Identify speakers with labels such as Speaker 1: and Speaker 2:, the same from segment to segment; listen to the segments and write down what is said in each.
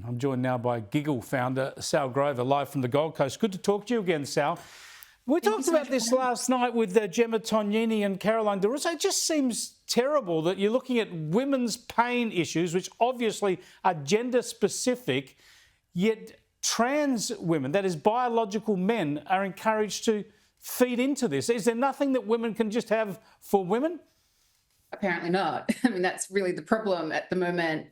Speaker 1: I'm joined now by Giggle Founder Sall Grover, live from the Gold Coast. Good to talk to you again, Sal. We talked about this last night with Gemma Tognini and Caroline De Russo. It just seems terrible that you're looking at women's pain issues, which obviously are gender specific, yet trans women, that is biological men, are encouraged to feed into this. Is there nothing that women can just have for women?
Speaker 2: Apparently not. I mean, that's really the problem at the moment.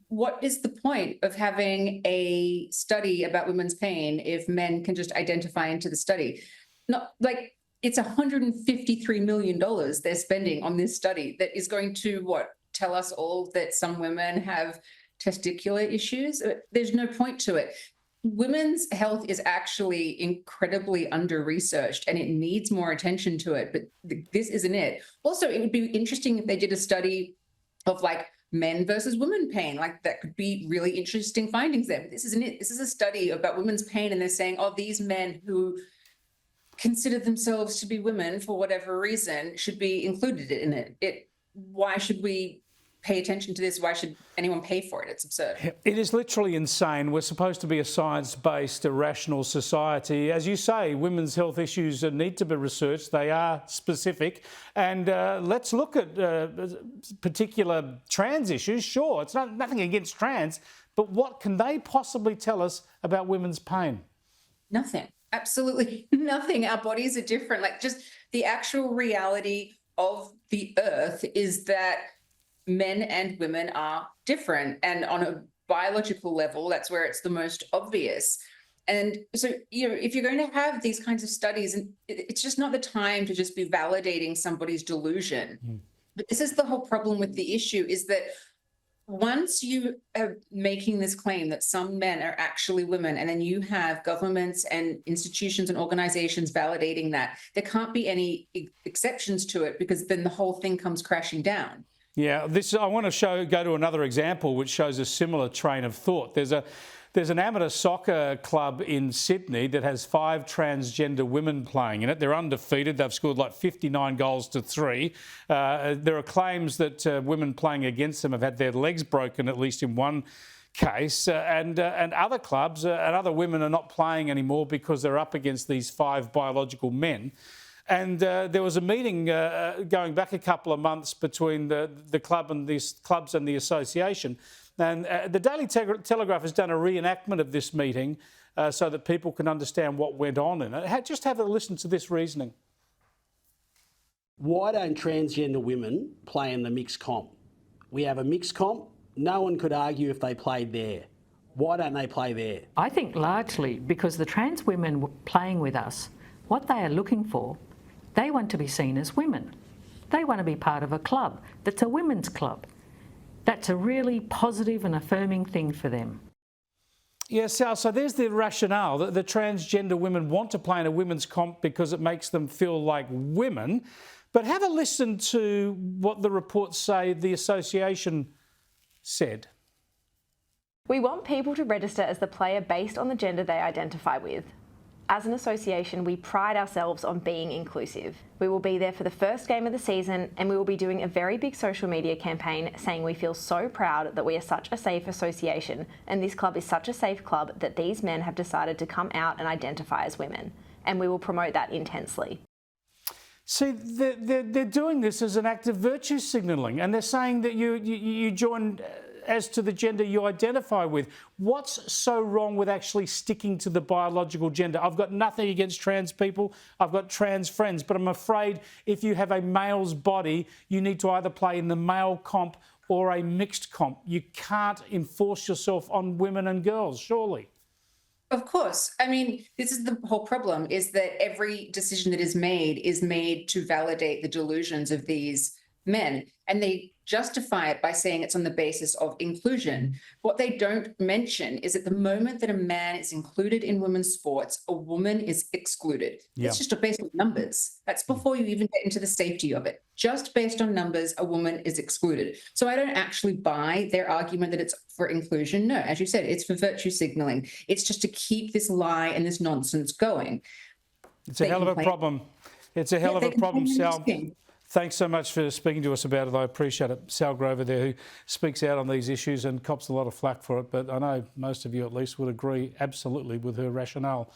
Speaker 2: What is the point of having a study about women's pain if men can just identify into the study? Not like it's $153 million they're spending on this study that is going to tell us all that some women have testicular issues. There's no point to it. Women's health is actually incredibly under-researched and it needs more attention to it, but this isn't it. Also, it would be interesting if they did a study of like men versus women pain. Like that could be really interesting findings there, but this isn't it. This is a study about women's pain and they're saying, oh, these men who consider themselves to be women for whatever reason should be included in it. Why should we pay attention to this? Why should anyone pay for it? It's absurd.
Speaker 1: It is literally insane. We're supposed to be a science-based, rational society. As you say, women's health issues need to be researched. They are specific. And let's look at particular trans issues. Sure, it's nothing against trans, but what can they possibly tell us about women's pain?
Speaker 2: Nothing. Absolutely nothing. Our bodies are different. Like just the actual reality of the earth is that men and women are different, and on a biological level, that's where it's the most obvious. And so, if you're going to have these kinds of studies, and it's just not the time to just be validating somebody's delusion. But this is the whole problem with the issue, is that once you are making this claim that some men are actually women, and then you have governments and institutions and organizations validating that, there can't be any exceptions to it, because then the whole thing comes crashing down.
Speaker 1: Yeah, I want to go to another example which shows a similar train of thought. There's an amateur soccer club in Sydney that has 5 transgender women playing in it. They're undefeated. They've scored like 59 goals to 3. There are claims that women playing against them have had their legs broken, at least in one case. And other clubs and other women are not playing anymore because they're up against these 5 biological men. And there was a meeting going back a couple of months between the club and these clubs and the association. And the Daily Telegraph has done a reenactment of this meeting so that people can understand what went on in it. Just have a listen to this reasoning.
Speaker 3: Why don't transgender women play in the mixed comp? We have a mixed comp. No one could argue if they played there. Why don't they play there?
Speaker 4: I think largely because the trans women playing with us, what they are looking for, they want to be seen as women. They want to be part of a club that's a women's club. That's a really positive and affirming thing for them.
Speaker 1: Yes, Sal, so there's the rationale that the transgender women want to play in a women's comp because it makes them feel like women. But have a listen to what the reports say the association said.
Speaker 5: We want people to register as the player based on the gender they identify with. As an association, we pride ourselves on being inclusive. We will be there for the first game of the season, and we will be doing a very big social media campaign saying we feel so proud that we are such a safe association, and this club is such a safe club that these men have decided to come out and identify as women. And we will promote that intensely.
Speaker 1: See, they're doing this as an act of virtue signalling, and they're saying that you join as to the gender you identify with. What's so wrong with actually sticking to the biological gender? I've got nothing against trans people. I've got trans friends, but I'm afraid if you have a male's body, you need to either play in the male comp or a mixed comp. You can't enforce yourself on women and girls, surely.
Speaker 2: Of course. I mean, this is the whole problem, is that every decision that is made to validate the delusions of these men, and they justify it by saying it's on the basis of inclusion. What they don't mention is at the moment that a man is included in women's sports, a woman is excluded. Yeah. It's just based on numbers. That's before you even get into the safety of it. Just based on numbers, a woman is excluded. So I don't actually buy their argument that it's for inclusion. No, as you said, it's for virtue signaling. It's just to keep this lie and this nonsense going.
Speaker 1: It's a hell of a problem. It's a hell of a problem, Sal. Thanks so much for speaking to us about it. I appreciate it. Sall Grover there, who speaks out on these issues and cops a lot of flack for it, but I know most of you at least would agree absolutely with her rationale.